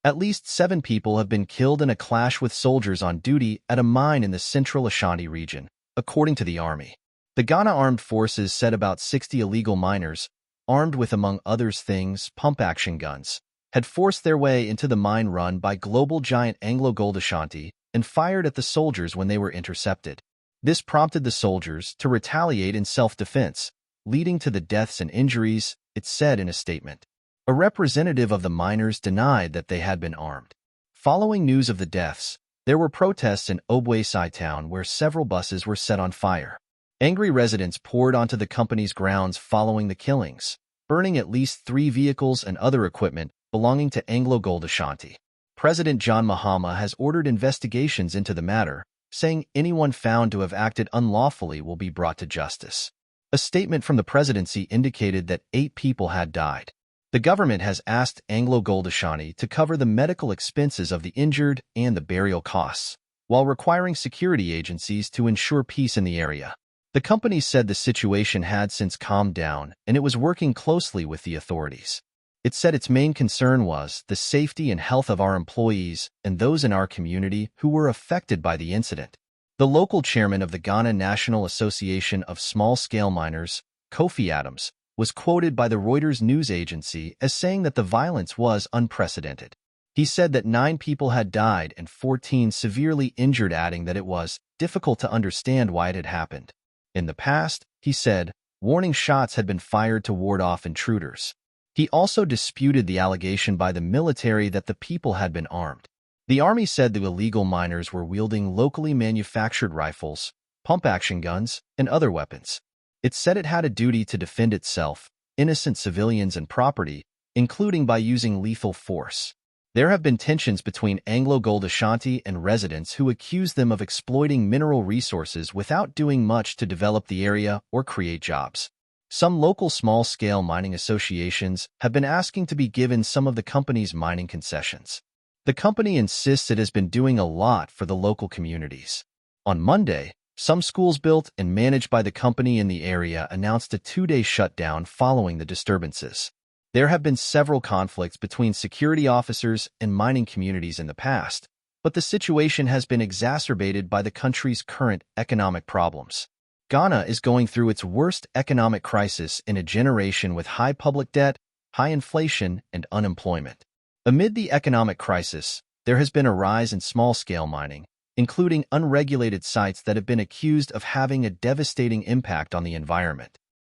At least 7 people have been killed in a clash with soldiers on duty at a mine in the central Ashanti region, according to the army. The Ghana Armed Forces said about 60 illegal miners, armed with, among others things, pump-action guns, had forced their way into the mine run by global giant AngloGold Ashanti and fired at the soldiers when they were intercepted. This prompted the soldiers to retaliate in self-defense, leading to the deaths and injuries, it said in a statement. A representative of the miners denied that they had been armed. Following news of the deaths, there were protests in Obwesai town where several buses were set on fire. Angry residents poured onto the company's grounds following the killings, burning at least 3 vehicles and other equipment belonging to AngloGold Ashanti. President John Mahama has ordered investigations into the matter, saying anyone found to have acted unlawfully will be brought to justice. A statement from the presidency indicated that 8 people had died. The government has asked AngloGold Ashanti to cover the medical expenses of the injured and the burial costs, while requiring security agencies to ensure peace in the area. The company said the situation had since calmed down and it was working closely with the authorities. It said its main concern was the safety and health of our employees and those in our community who were affected by the incident. The local chairman of the Ghana National Association of Small-Scale Miners, Kofi Adams, was quoted by the Reuters news agency as saying that the violence was unprecedented. He said that 9 people had died and 14 severely injured, adding that it was difficult to understand why it had happened. In the past, he said, warning shots had been fired to ward off intruders. He also disputed the allegation by the military that the people had been armed. The army said the illegal miners were wielding locally manufactured rifles, pump-action guns, and other weapons. It said it had a duty to defend itself, innocent civilians and property, including by using lethal force. There have been tensions between AngloGold Ashanti and residents who accuse them of exploiting mineral resources without doing much to develop the area or create jobs. Some local small-scale mining associations have been asking to be given some of the company's mining concessions. The company insists it has been doing a lot for the local communities. On Monday, some schools built and managed by the company in the area announced a 2-day shutdown following the disturbances. There have been several conflicts between security officers and mining communities in the past, but the situation has been exacerbated by the country's current economic problems. Ghana is going through its worst economic crisis in a generation with high public debt, high inflation, and unemployment. Amid the economic crisis, there has been a rise in small-scale mining, including unregulated sites that have been accused of having a devastating impact on the environment.